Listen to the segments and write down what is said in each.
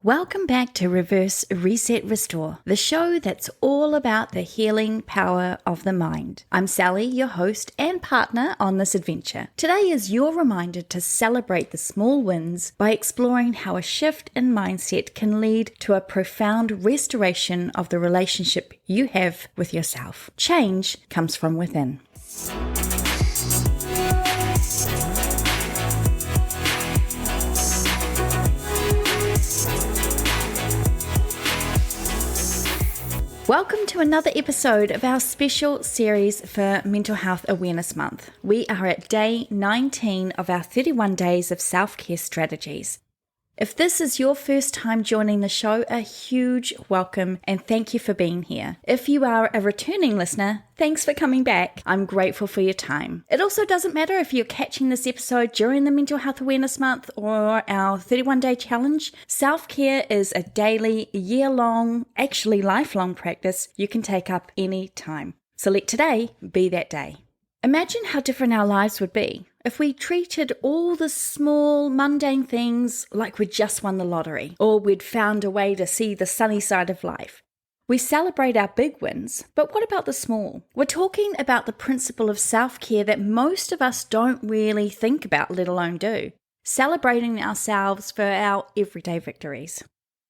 Welcome back to Reverse Reset Restore, the show that's all about the healing power of the mind. I'm Sally, your host and partner on this adventure. Today is your reminder to celebrate the small wins by exploring how a shift in mindset can lead to a profound restoration of the relationship you have with yourself. Change comes from within. Welcome to another episode of our special series for Mental Health Awareness Month. We are at day 19 of our 31 days of self-care strategies. If this is your first time joining the show, a huge welcome and thank you for being here. If you are a returning listener, thanks for coming back. I'm grateful for your time. It also doesn't matter if you're catching this episode during the Mental Health Awareness Month or our 31-day challenge. Self-care is a daily, year-long, actually lifelong practice you can take up any time. So let today be that day. Imagine how different our lives would be if we treated all the small, mundane things like we'd just won the lottery or we'd found a way to see the sunny side of life. We celebrate our big wins, but what about the small? We're talking about the principle of self-care that most of us don't really think about, let alone do. Celebrating ourselves for our everyday victories.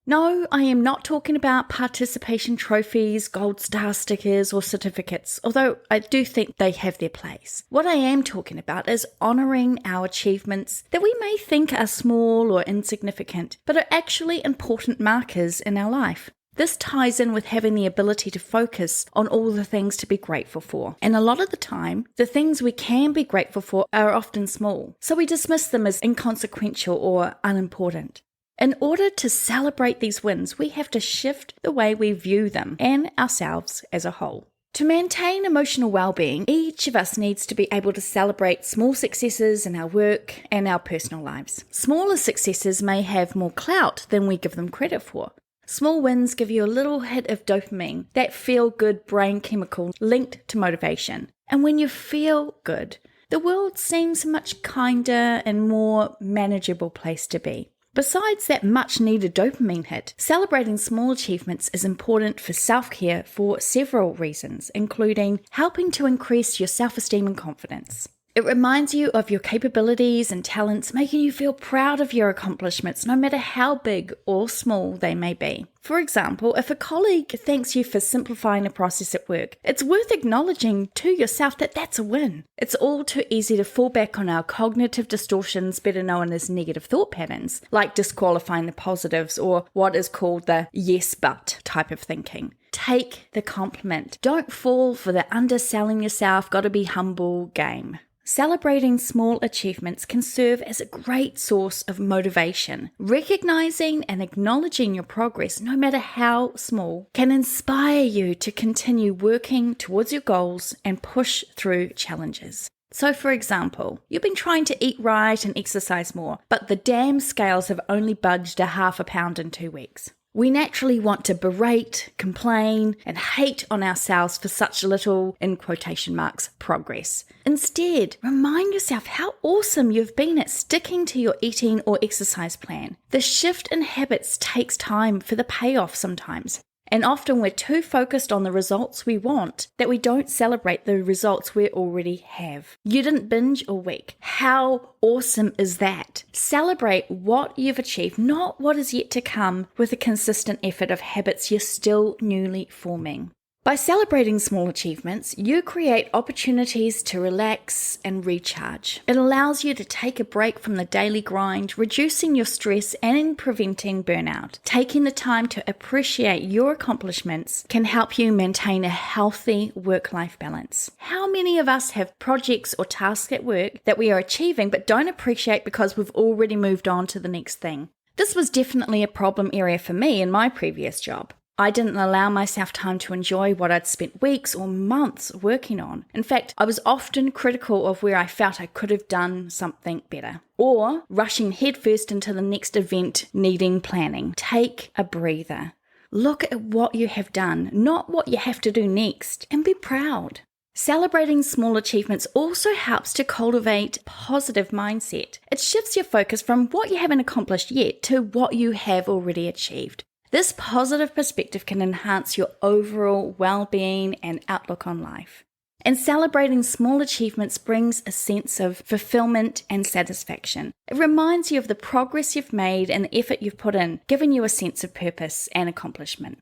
No, I am not talking about participation trophies, gold star stickers, or certificates, although I do think they have their place. What I am talking about is honouring our achievements that we may think are small or insignificant, but are actually important markers in our life. This ties in with having the ability to focus on all the things to be grateful for. And a lot of the time, the things we can be grateful for are often small, so we dismiss them as inconsequential or unimportant. In order to celebrate these wins, we have to shift the way we view them and ourselves as a whole. To maintain emotional well-being, each of us needs to be able to celebrate small successes in our work and our personal lives. Smaller successes may have more clout than we give them credit for. Small wins give you a little hit of dopamine, that feel-good brain chemical linked to motivation. And when you feel good, the world seems a much kinder and more manageable place to be. Besides that much-needed dopamine hit, celebrating small achievements is important for self-care for several reasons, including helping to increase your self-esteem and confidence. It reminds you of your capabilities and talents, making you feel proud of your accomplishments, no matter how big or small they may be. For example, if a colleague thanks you for simplifying a process at work, it's worth acknowledging to yourself that that's a win. It's all too easy to fall back on our cognitive distortions, better known as negative thought patterns, like disqualifying the positives or what is called the yes but type of thinking. Take the compliment. Don't fall for the underselling yourself, gotta be humble game. Celebrating small achievements can serve as a great source of motivation. Recognizing and acknowledging your progress, no matter how small, can inspire you to continue working towards your goals and push through challenges. So for example, you've been trying to eat right and exercise more, but the damn scales have only budged a half a pound in 2 weeks. We naturally want to berate, complain, and hate on ourselves for such little, in quotation marks, progress. Instead, remind yourself how awesome you've been at sticking to your eating or exercise plan. The shift in habits takes time for the payoff sometimes. And often we're too focused on the results we want that we don't celebrate the results we already have. You didn't binge a week. How awesome is that? Celebrate what you've achieved, not what is yet to come, with a consistent effort of habits you're still newly forming. By celebrating small achievements, you create opportunities to relax and recharge. It allows you to take a break from the daily grind, reducing your stress and preventing burnout. Taking the time to appreciate your accomplishments can help you maintain a healthy work-life balance. How many of us have projects or tasks at work that we are achieving but don't appreciate because we've already moved on to the next thing? This was definitely a problem area for me in my previous job. I didn't allow myself time to enjoy what I'd spent weeks or months working on. In fact, I was often critical of where I felt I could have done something better, or rushing headfirst into the next event needing planning. Take a breather. Look at what you have done, not what you have to do next, and be proud. Celebrating small achievements also helps to cultivate a positive mindset. It shifts your focus from what you haven't accomplished yet to what you have already achieved. This positive perspective can enhance your overall well-being and outlook on life. And celebrating small achievements brings a sense of fulfillment and satisfaction. It reminds you of the progress you've made and the effort you've put in, giving you a sense of purpose and accomplishment.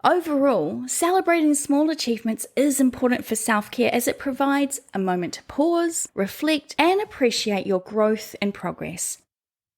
Overall, celebrating small achievements is important for self-care as it provides a moment to pause, reflect, and appreciate your growth and progress.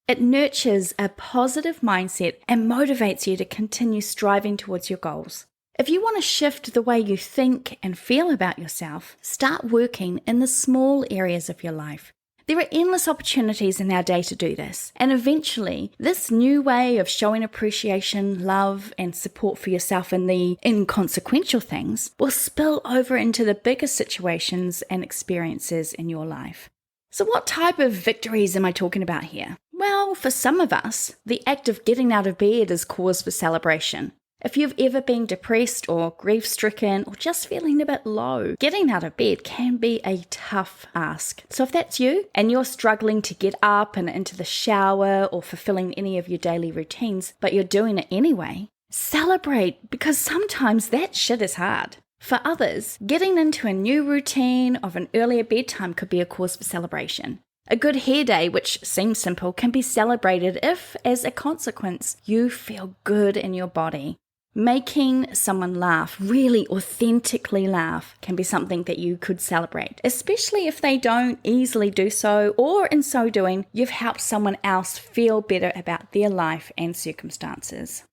It nurtures a positive mindset and motivates you to continue striving towards your goals. If you want to shift the way you think and feel about yourself, start working in the small areas of your life. There are endless opportunities in our day to do this, and eventually, this new way of showing appreciation, love, and support for yourself in the inconsequential things will spill over into the bigger situations and experiences in your life. So what type of victories am I talking about here? Well, for some of us, the act of getting out of bed is cause for celebration. If you've ever been depressed or grief-stricken or just feeling a bit low, getting out of bed can be a tough ask. So if that's you and you're struggling to get up and into the shower or fulfilling any of your daily routines, but you're doing it anyway, celebrate, because sometimes that shit is hard. For others, getting into a new routine of an earlier bedtime could be a cause for celebration. A good hair day, which seems simple, can be celebrated if, as a consequence, you feel good in your body. Making someone laugh, really authentically laugh, can be something that you could celebrate, especially if they don't easily do so, or in so doing, you've helped someone else feel better about their life and circumstances.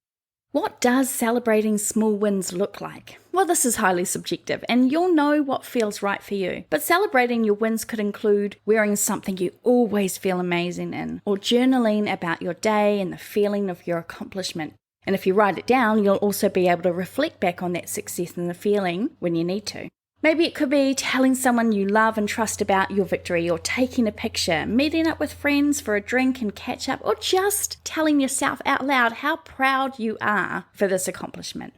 What does celebrating small wins look like? Well, this is highly subjective, and you'll know what feels right for you. But celebrating your wins could include wearing something you always feel amazing in, or journaling about your day and the feeling of your accomplishment. And if you write it down, you'll also be able to reflect back on that success and the feeling when you need to. Maybe it could be telling someone you love and trust about your victory, or taking a picture, meeting up with friends for a drink and catch up, or just telling yourself out loud how proud you are for this accomplishment.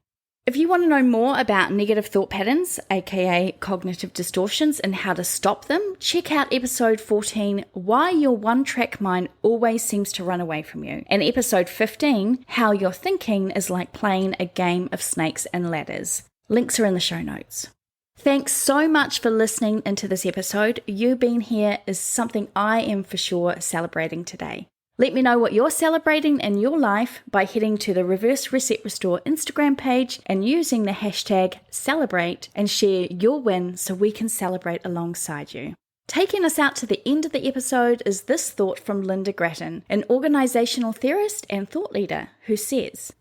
If you want to know more about negative thought patterns, aka cognitive distortions, and how to stop them, check out episode 14, Why Your One-Track Mind Always Seems to Run Away From You, and episode 15, How Your Thinking is Like Playing a Game of Snakes and Ladders. Links are in the show notes. Thanks so much for listening into this episode. You being here is something I am for sure celebrating today. Let me know what you're celebrating in your life by heading to the Reverse Reset Restore Instagram page and using the hashtag celebrate, and share your win so we can celebrate alongside you. Taking us out to the end of the episode is this thought from Lynda Gratton, an organizational theorist and thought leader, who says,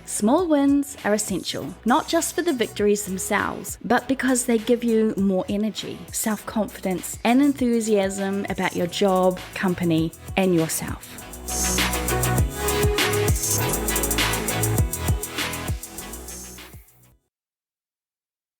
"Small wins are essential, not just for the victories themselves, but because they give you more energy, self-confidence, and enthusiasm about your job, company, and yourself."